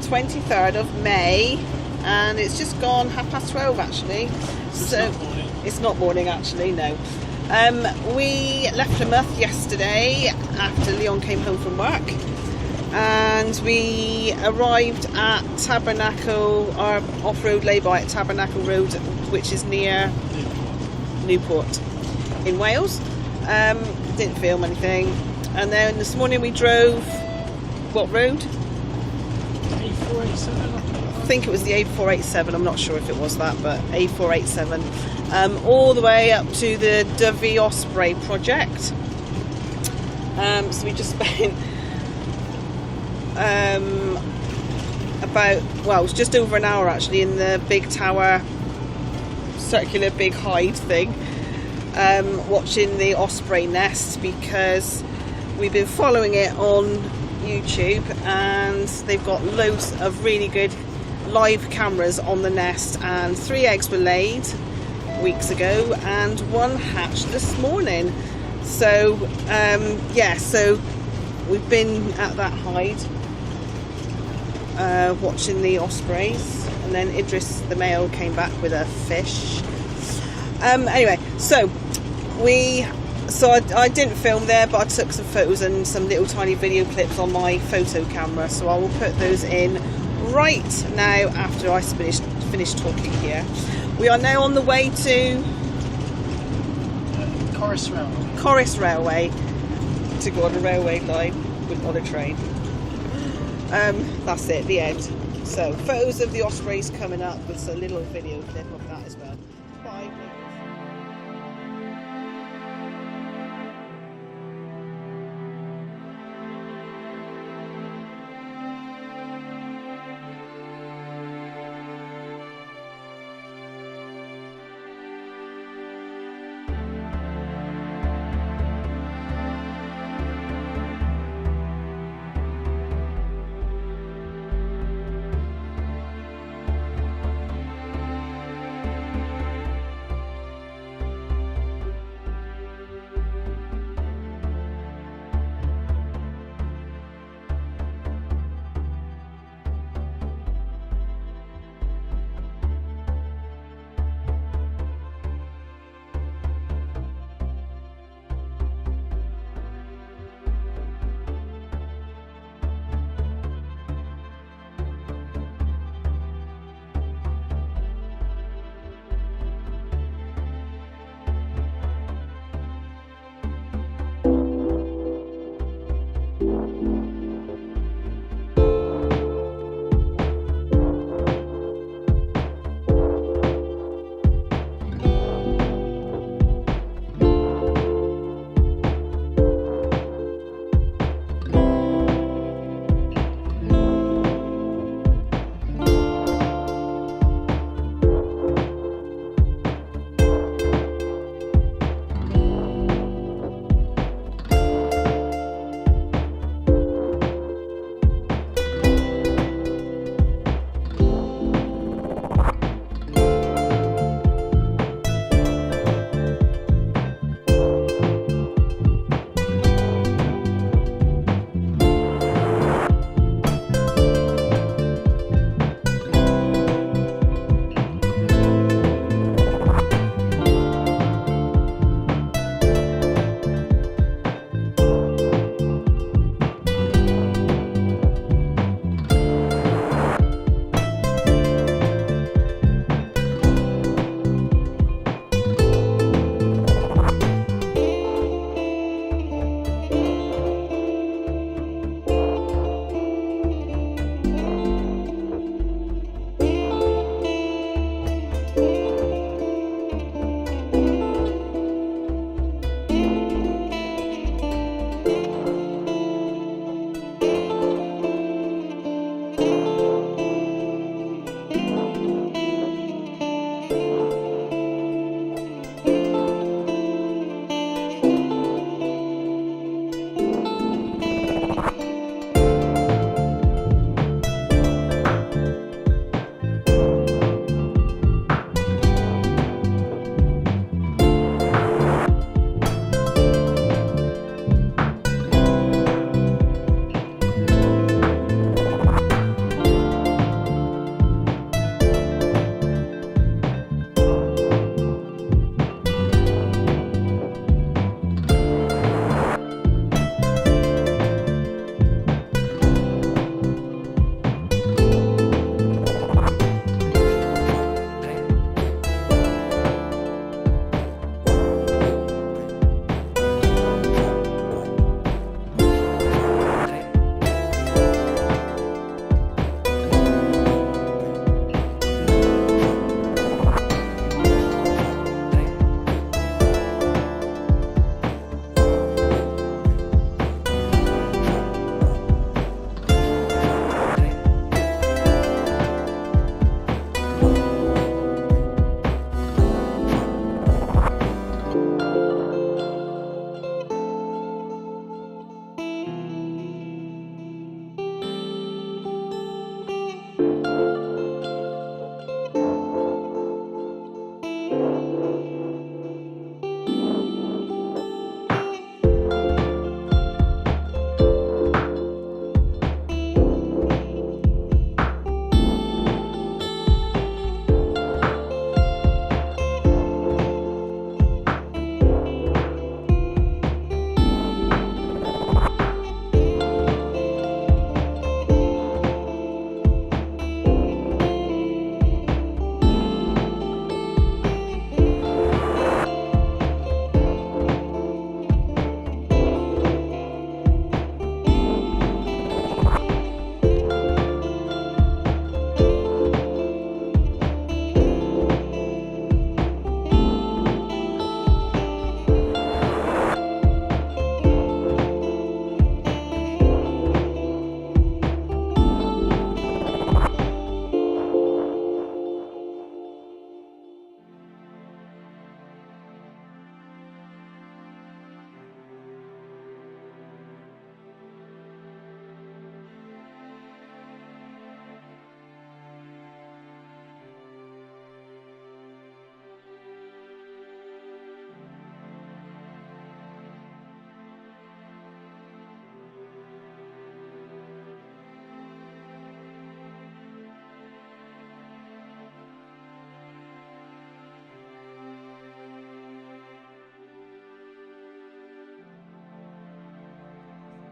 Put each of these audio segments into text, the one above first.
23rd of May, and it's just gone 12:30 actually. So it's not morning actually, no. We left Plymouth yesterday after Leon came home from work, and we arrived at Tabernacle, our off-road lay-by at Tabernacle Road, which is near Newport in Wales. Didn't film anything, and then this morning we drove, what road? A487. I think it was the A487, I'm not sure if it was that, but A487, all the way up to the Dyfi Osprey Project. So we just spent it was just over an hour actually in the big tower, circular big hide thing, watching the osprey nest, because we've been following it on YouTube, and they've got loads of really good live cameras on the nest, and 3 eggs were laid weeks ago and 1 hatched this morning. So so we've been at that hide watching the ospreys, and then Idris the male came back with a fish. Anyway, so I didn't film there, but I took some photos and some little tiny video clips on my photo camera, so I will put those in right now after I finish talking here. We are now on the way to Corris Railway to go on a railway line on a train. That's it, the end. So photos of the ospreys coming up with a little video clip of that as well. Bye.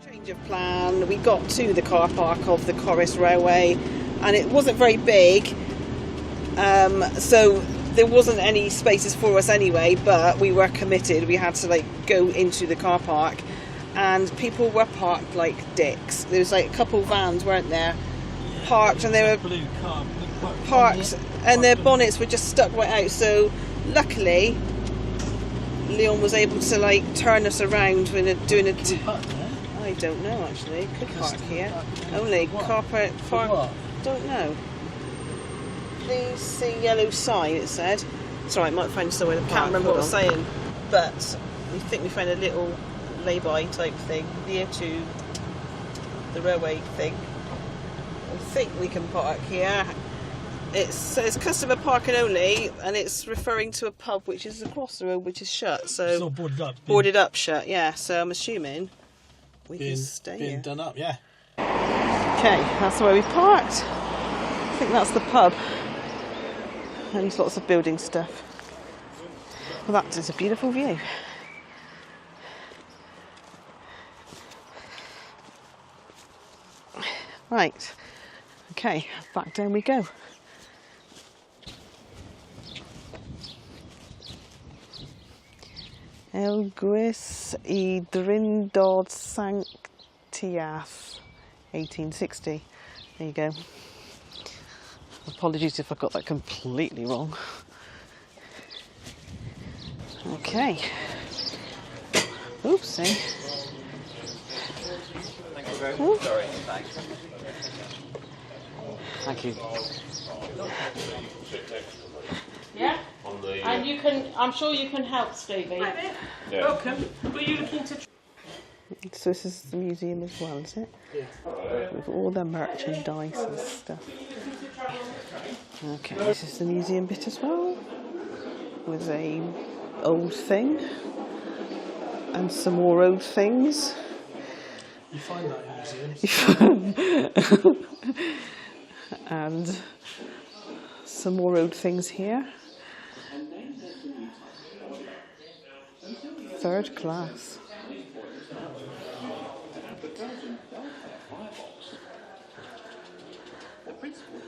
Change of plan. We got to the car park of the Corris Railway, and it wasn't very big, so there wasn't any spaces for us anyway. But we were committed. We had to like go into the car park, and people were parked like dicks. There was like a couple vans, weren't there, parked, and they were parked, and their bonnets were just stuck right out. So luckily, Leon was able to like turn us around when doing a. I don't know actually. Could park here. Only car park. Don't know. Please see yellow sign. It said. Sorry, I might find somewhere. I can't remember what it was saying. But we think we found a little lay-by type thing near to the railway thing. I think we can park here. It says customer parking only, and it's referring to a pub which is across the road, which is shut. So it's all boarded up. Boarded up, shut. Yeah. So I'm assuming we can stay here. Being done up, yeah. Okay, that's where we parked. I think that's the pub. And there's lots of building stuff. Well, that is a beautiful view. Right. Okay, back down we go. Idris Idrindod Sanctias, 1860. There you go. Apologies if I got that completely wrong. Okay. Oopsie. Thank you very much. Sorry, thanks. Thank you. Yeah? And you can, I'm sure you can help, Stevie. Yeah. Welcome. Were you looking to... So this is the museum as well, is it? Yeah. With all the merchandise and stuff. Okay, this is the museum bit as well. With a old thing. And some more old things. You find that in museums. And some more old things here. Third class.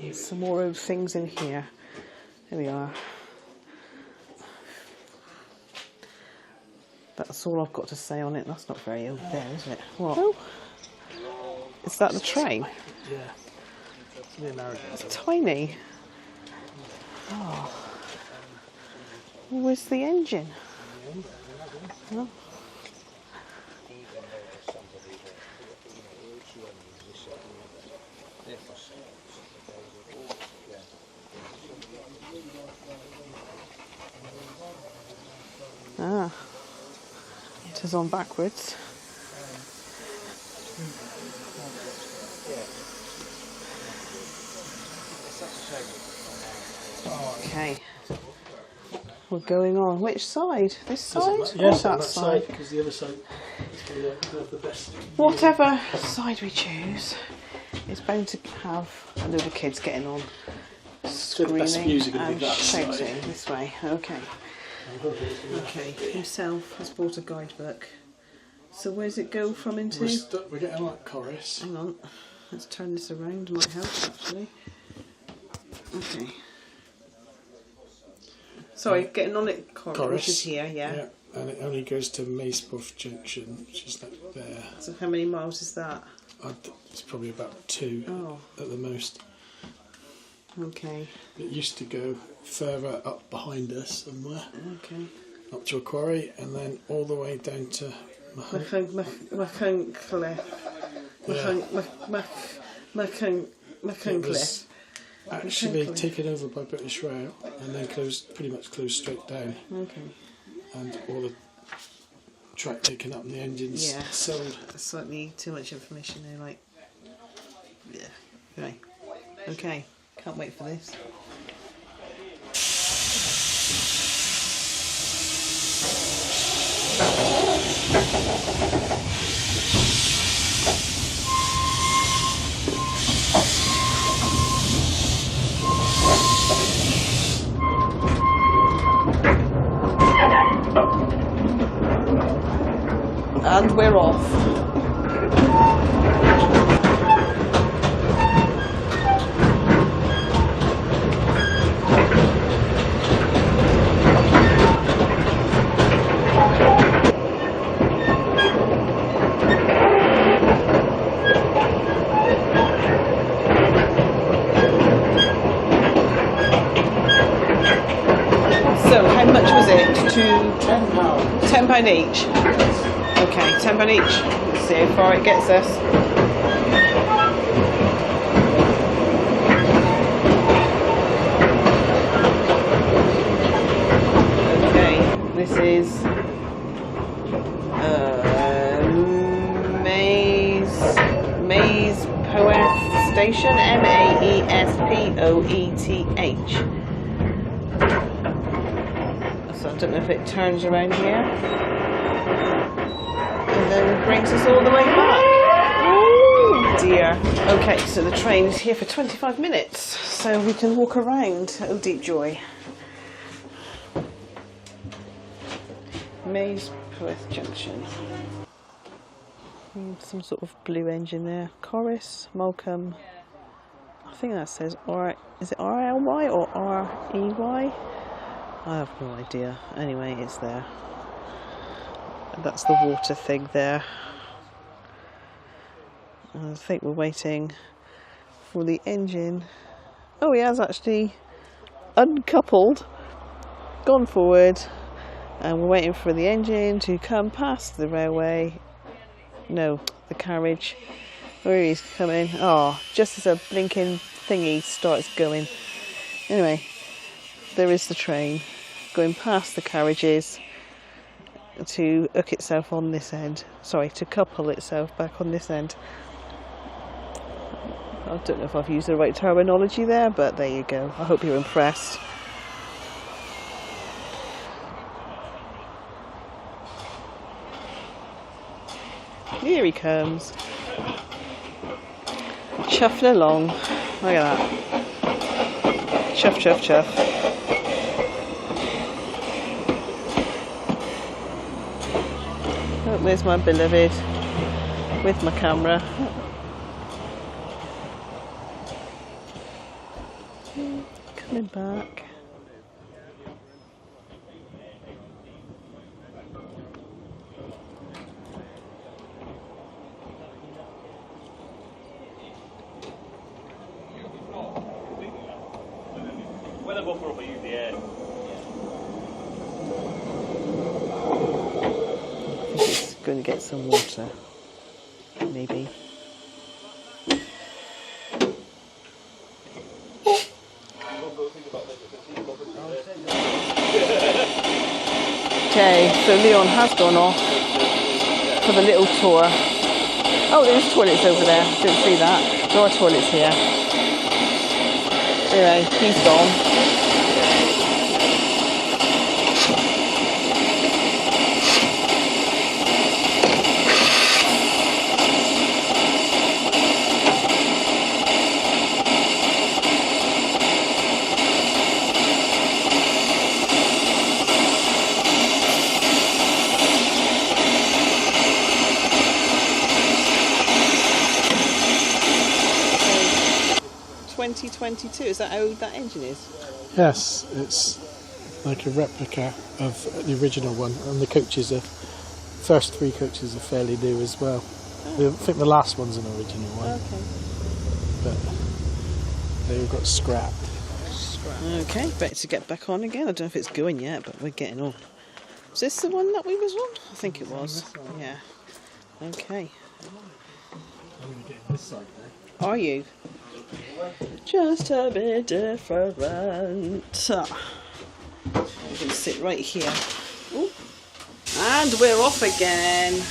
And some more old things in here. Here we are. That's all I've got to say on it. That's not very old there, is it? What? Oh. Is that the train? Yeah. It's tiny. Oh. Where's the engine? Oh. Ah. It is on backwards. Okay. We're going on. Which side? This side? Yes, or on that that side, because the other side is going to have the best. Whatever side we choose, it's bound to have a load of kids getting on, screaming and shouting this way. Okay. Okay. Himself has bought a guidebook. So where's it go from into? We're getting like Corris. Hang on. Let's turn this around. Might help actually. Okay. Sorry, getting on at Corris, which is here, yeah. And it only goes to Macebuff Junction, which is like there. So how many miles is that? It's probably about 2 at the most. Okay. It used to go further up behind us somewhere. Okay. Up to a quarry, and then all the way down to Macuncliffe. Actually taken over by British Rail and then pretty much closed straight down. Okay. And all the track taken up and the engines sold. Slightly too much information there, like. Yeah. Okay. Okay. Can't wait for this. And we're off. was it? £10. £10 each. Okay, £10 each. Let's see how far it gets us. Okay, this is Maze Poet Station, Maespoeth. So I don't know if it turns around here and then brings us all the way back. Oh dear. Okay, so the train is here for 25 minutes, so we can walk around. Oh, deep joy. Maespoeth Junction. Some sort of blue engine there. Corris, Motorhome. I think that says R. Is it R-L-Y or R-E-Y? I have no idea. Anyway, it's there. That's the water thing there. I think we're waiting for the engine. Oh, he has actually uncoupled, gone forward, and we're waiting for the engine to come past the railway. No, the carriage. Where he's coming. Oh, just as a blinking thingy starts going. Anyway, there is the train going past the carriages to hook itself on this end. Sorry, to couple itself back on this end. I don't know if I've used the right terminology there, but there you go. I hope you're impressed. Here he comes. Chuffing along. Look at that. Chuff, chuff, chuff. Oh, there's my beloved with my camera. Coming back. Going to get some water, maybe. Okay, so Leon has gone off for the little tour. Oh, there's toilets over there. Didn't see that. There are toilets here. Anyway, he's gone. Is that how old that engine is? Yes, it's like a replica of the original one, and the coaches are, first 3 coaches are fairly new as well. Oh. I think the last one's an original one. Okay. But they all got scrapped. Okay, better to get back on again. I don't know if it's going yet, but we're getting on. Is this the one that we was on? I think it was. Yeah. Okay. I'm going to get this side there. Are you? Just a bit different. I'm going to sit right here. Ooh. And we're off again.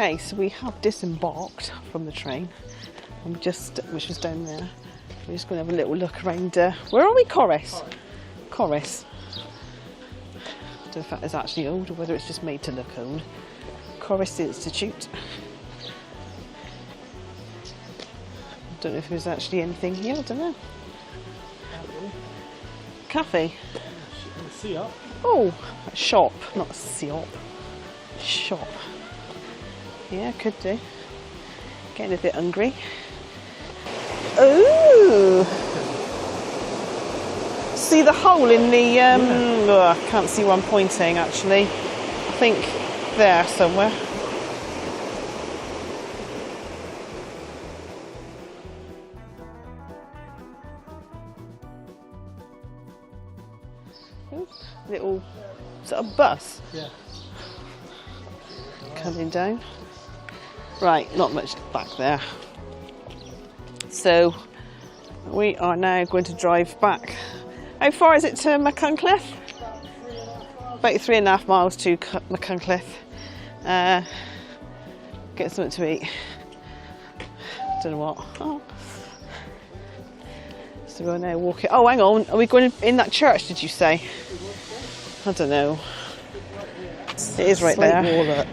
Okay, so we have disembarked from the train, and which was down there. We're just going to have a little look around. Where are we, Corris? Corris. I don't know if that is actually old or whether it's just made to look old. Corris Institute. I don't know if there's actually anything here. I don't know. Cafe. Oh, a shop, not a shop. Shop. Yeah, could do. Getting a bit hungry. Ooh! See the hole in the. Oh, I can't see where I'm pointing actually. I think there somewhere. Ooh, little sort of bus. Yeah. Coming down. Right, not much back there. So we are now going to drive back. How far is it to Machynlleth? About 3.5 miles to Machynlleth. Get something to eat. Don't know what. Oh. So we're now walking. Oh, hang on. Are we going in that church, did you say? I don't know. It is right there. Wall, look.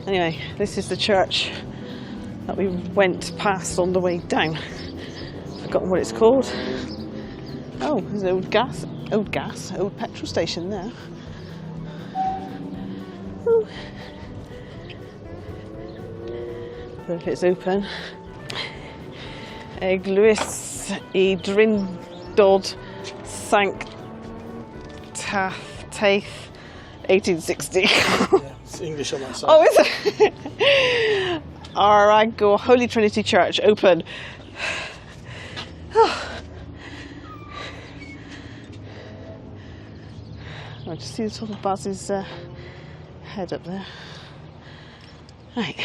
Anyway, this is the church that we went past on the way down. Forgotten what it's called. Oh, there's an old petrol station there. Ooh. But if it's open. Eglwys I Drindod Sanctaith 1860. Yeah, it's English on that side. Oh, is it? Arago Holy Trinity Church, open. I just see the top of Baz's head up there. Right.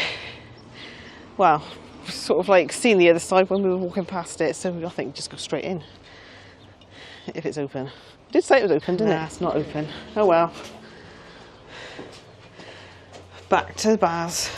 Wow. Sort of like seeing the other side when we were walking past it, so I think just go straight in. If it's open. It did say it was open, didn't it? It's not open. Oh well. Back to Baz.